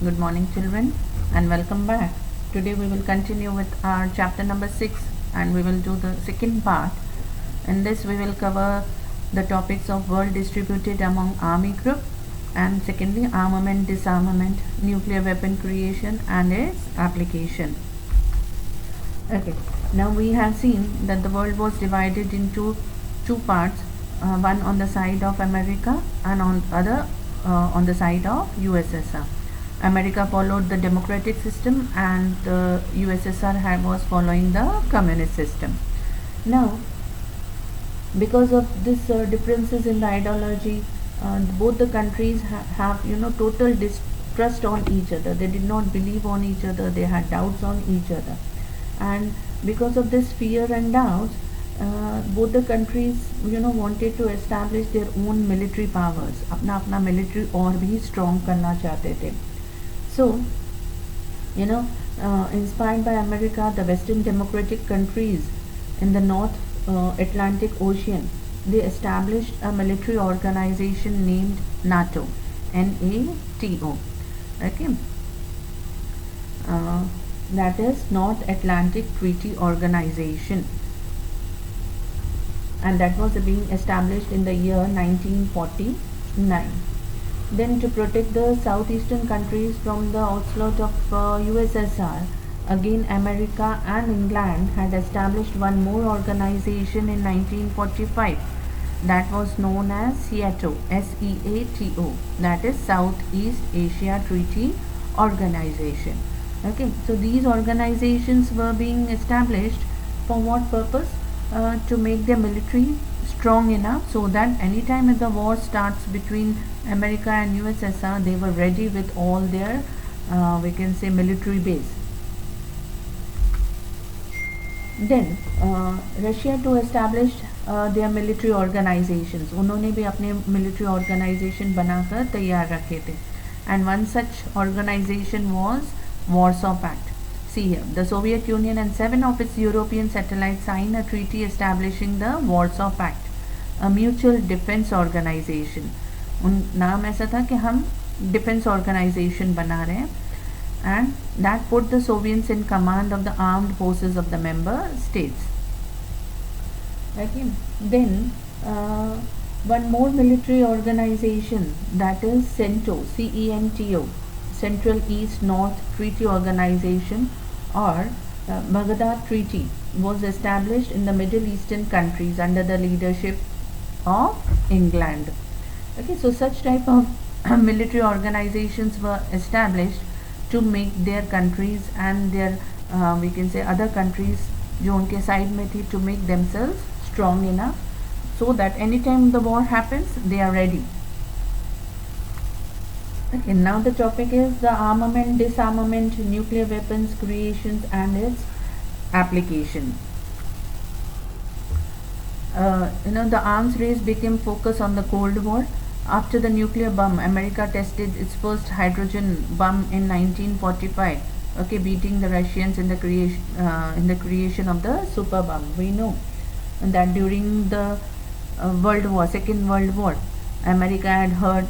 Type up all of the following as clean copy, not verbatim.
Good morning, children, and welcome back. Today we will continue with our chapter number 6 and we will do the second part. In this, we will cover the topics of world distributed among army group, and secondly, armament, disarmament, nuclear weapon creation, and its application. Okay, now we have seen that the world was divided into two parts, one on the side of America and on other on the side of USSR. America followed the democratic system and the USSR was following the communist system. Now, because of this differences in the ideology, both the countries have total distrust on each other. They did not believe on each other. They had doubts on each other, and because of this fear and doubts, both the countries wanted to establish their own military powers. अपना अपना military और भी strong करना चाहते थे. So, inspired by America, the Western democratic countries in the North Atlantic Ocean, they established a military organization named NATO, NATO. Okay, that is North Atlantic Treaty Organization, and that was being established in the year 1949. Then, to protect the southeastern countries from the onslaught of USSR, again America and England had established one more organization in 1945 that was known as SEATO, SEATO, that is Southeast Asia Treaty Organization. Okay, so these organizations were being established for what purpose? To make their military strong enough so that anytime if the war starts between America and USSR, they were ready with all their we can say military base. Then Russia to establish their military organizations. उन्होंने भी अपने military organization बनाकर तैयार रखे थे, and one such organization was Warsaw Pact. See here, the Soviet Union and 7 of its European satellites signed a treaty establishing the Warsaw Pact, a mutual defense organization. उन नाम ऐसा था कि हम defense organization बना रहे हैं, and that put the Soviets in command of the armed forces of the member states. Okay. Then one more military organization, that is CENTO, CENTO, Central East North Treaty Organization, or Baghdad Treaty, was established in the Middle Eastern countries under the leadership of England. Okay, so such type of military organizations were established to make their countries and their we can say other countries जो उनके side में थी, to make themselves strong enough so that anytime the war happens, they are ready. Okay, now the topic is the armament, disarmament, nuclear weapons creations and its application. The arms race became focus on the Cold War. After the nuclear bomb, America tested its first hydrogen bomb in 1945. Okay, beating the Russians in the creation of the super bomb. We know that during the Second World War, America had heard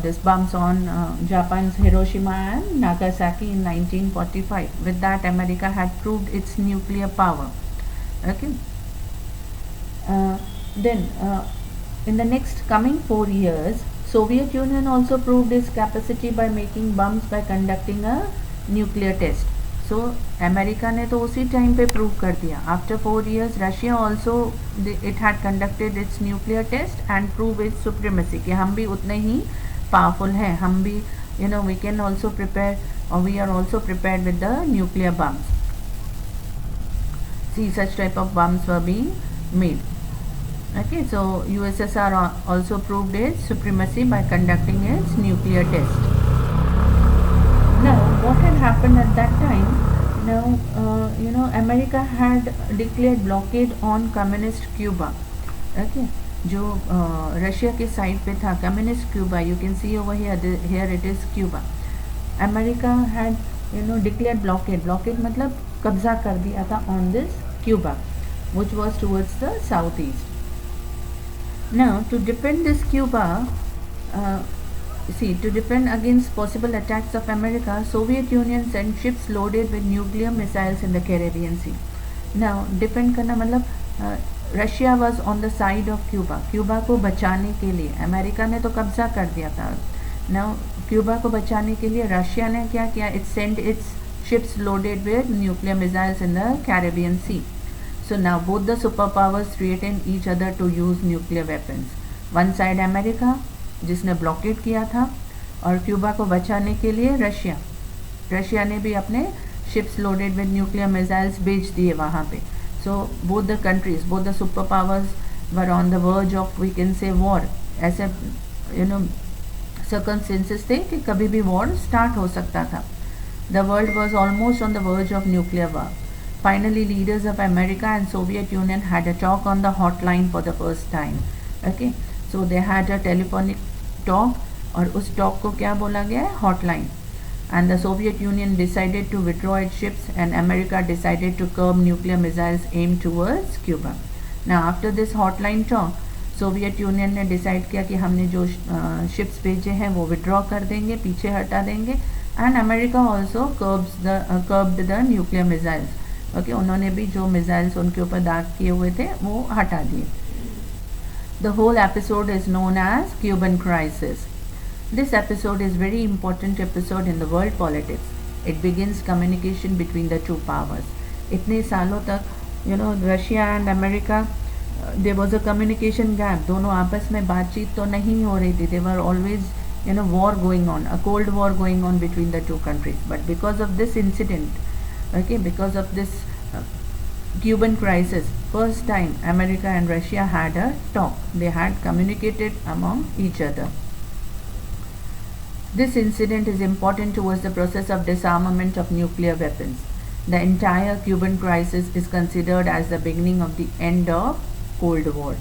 this bombs on Japan's Hiroshima and Nagasaki in 1945. With that, America had proved its nuclear power. Okay. Then in the next coming 4 years, Soviet Union also proved its capacity by making bombs by conducting a nuclear test. So America ने तो उसी time पे prove कर दिया. After 4 years, Russia also it had conducted its nuclear test and proved its supremacy कि हम भी उतने ही powerful हैं. हम भी we can also prepare, or we are also prepared with the nuclear bombs. See, such type of bombs were being made. Okay, so USSR also proved its supremacy by conducting its nuclear test. Now, what had happened at that time? Now, America had declared blockade on communist Cuba. Okay, जो Russia के side पे था communist Cuba. You can see over here. Here it is Cuba. America had declared blockade. Blockade मतलब कब्जा कर दिया था on this Cuba, which was towards the southeast. Now, to defend this Cuba, See, to defend against possible attacks of America, Soviet Union sent ships loaded with nuclear missiles in the Caribbean Sea. Now, defend करना मतलब Russia was on the side of Cuba. Cuba को बचाने के लिए America ने तो कब्जा कर दिया था. नाउ क्यूबा को बचाने के लिए रशिया ने क्या किया? It sent it's ships loaded with nuclear missiles in the Caribbean Sea. So now both the superpowers threatened each other to use nuclear weapons. One side America जिसने ब्लॉकेट किया था, और क्यूबा को बचाने के लिए रशिया ने भी अपने ships loaded with nuclear missiles भेज दिए वहाँ पे. So both the countries, both the super powers were on the verge of, we can say, war. ऐसे सर्कमस्टेंसेस थे कि कभी भी वॉर स्टार्ट हो सकता था. The world was almost on the verge of nuclear war. Finally, leaders of America and Soviet Union had a talk on the hotline for the first time. Okay, so they had a telephonic talk, और उस talk को क्या बोला गया है? Hotline. And the Soviet Union decided to withdraw its ships, and America decided to curb nuclear missiles aimed towards Cuba. Now, after this hotline talk, Soviet union ने decide किया कि हमने जो शिप्स भेजे हैं वो विड्रॉ कर देंगे, पीछे हटा देंगे. And America also curved the nuclear missiles. Okay, उन्होंने भी जो मिसाइल्स उनके ऊपर दाग किए हुए थे वो हटा दिए. The whole episode is known as Cuban crisis. This episode is very important episode in the world politics. It begins communication between the two powers. इतने सालों तक Russia and America, there was a communication gap. दोनों आपस में बातचीत तो नहीं हो रही थी. They were always war going on, a cold war going on between the two countries. But because of this incident, okay, because of this Cuban crisis, first time America and Russia had a talk. They had communicated among each other. This incident is important towards the process of disarmament of nuclear weapons. The entire Cuban crisis is considered as the beginning of the end of Cold War.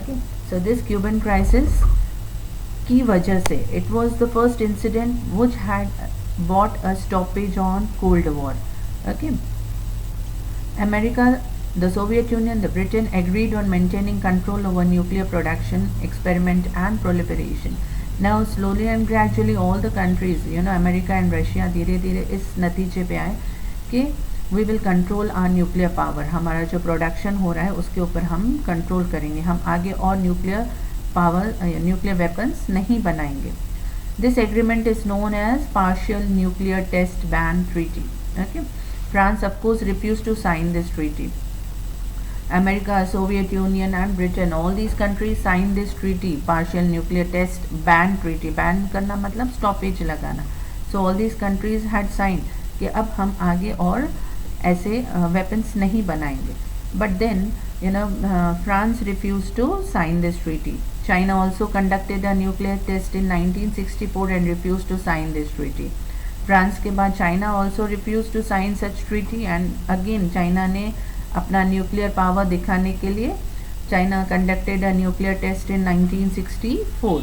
Okay, so this Cuban crisis की वजह से, it was the first incident which had brought a stoppage on Cold War. Okay, America, the Soviet Union, the Britain agreed on maintaining control over nuclear production, experiment and proliferation. Now slowly and gradually all the countries, America and Russia धीरे धीरे इस नतीजे पे आए कि we will control our nuclear power. हमारा जो production हो रहा है उसके ऊपर हम कंट्रोल करेंगे. हम आगे और न्यूक्लियर weapons नहीं बनाएंगे. This agreement is known as Partial Nuclear Test Ban Treaty. Okay, France of course refused to sign this treaty. America, Soviet Union and Britain, all these countries signed this treaty, Partial Nuclear Test Ban Treaty. Ban करना मतलब stoppage लगाना. So all these countries had signed कि अब हम आगे और ऐसे weapons नहीं बनाएंगे. But then France refused to sign this treaty. China also conducted a nuclear test in 1964 and refused to sign this treaty. France के बाद China also refused to sign such treaty, and again China ने अपना nuclear power दिखाने के लिए China conducted a nuclear test in 1964.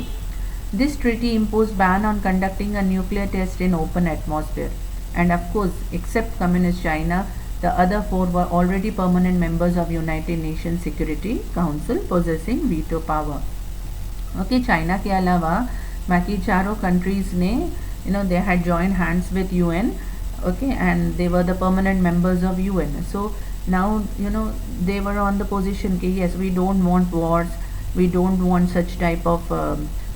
This treaty imposed ban on conducting a nuclear test in open atmosphere, and of course except Communist China, the other four were already permanent members of United Nations Security Council possessing veto power. Okay, China के अलावा बाकी चारों countries ने they had joined hands with UN, okay, and they were the permanent members of UN. So now they were on the position कि yes, we don't want wars, we don't want such type of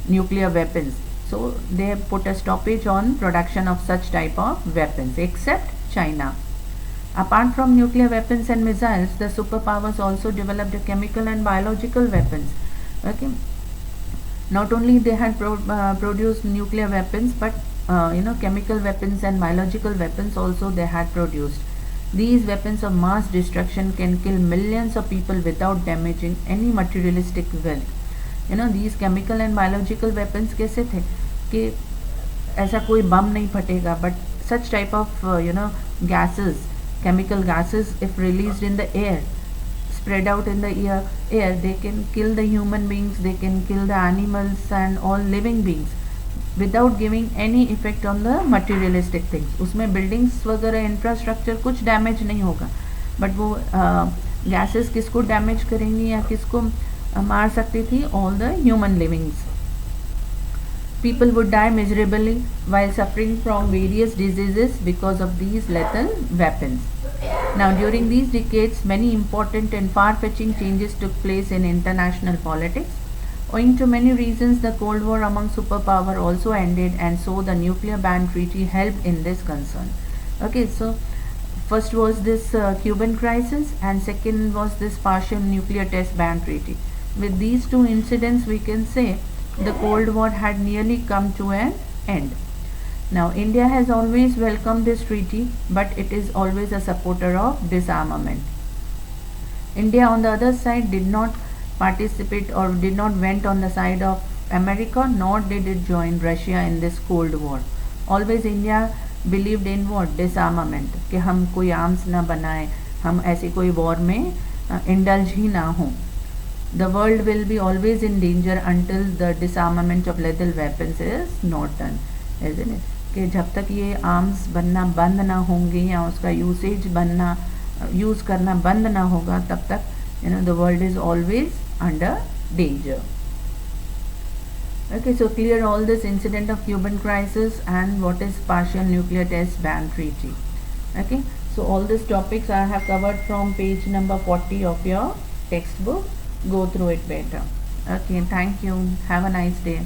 nuclear weapons. So they have put a stoppage on production of such type of weapons except China. Apart from nuclear weapons and missiles, the superpowers also developed chemical and biological weapons. Okay, not only they had produced nuclear weapons, but chemical weapons and biological weapons also they had produced. These weapons of mass destruction can kill millions of people without damaging any materialistic wealth. These chemical and biological weapons कैसे थे कि ऐसा कोई बम नहीं फटेगा, but such type of gases, chemical gases, if released in the air, spread out in the air, they can kill the human beings, they can kill the animals and all living beings without giving any effect on the materialistic things. उसमें buildings वगैरह infrastructure कुछ damage नहीं होगा, but वो gases किसको damage करेंगी या किसको मार सकती थी? all the human livings. People would die miserably while suffering from various diseases because of these lethal weapons. Now, during these decades, many important and far-fetching changes took place in international politics. Owing to many reasons, the Cold War among superpowers also ended, and so the nuclear ban treaty helped in this concern. Okay, so first was this Cuban crisis, and second was this partial nuclear test ban treaty. With these two incidents, we can say the Cold War had nearly come to an end. Now, India has always welcomed this treaty, but it is always a supporter of disarmament. India, on the other side, did not participate or did not went on the side of America, nor did it join Russia in this Cold War. Always India believed in what? Disarmament, कि हम कोई arms ना बनाए, हम ऐसी कोई war में indulge ही ना हों. The world will be always in danger until the disarmament of lethal weapons is not done, isn't it? कि जब तक ये आर्म्स बनना बंद ना होंगे या उसका यूज़ करना बंद ना होगा, तब तक the world is always under danger. Okay, so clear all this incident of Cuban crisis and what is partial nuclear test ban treaty. Okay, so all these topics I have covered from page number 40 of your textbook. Go through it better. Okay, thank you. Have a nice day.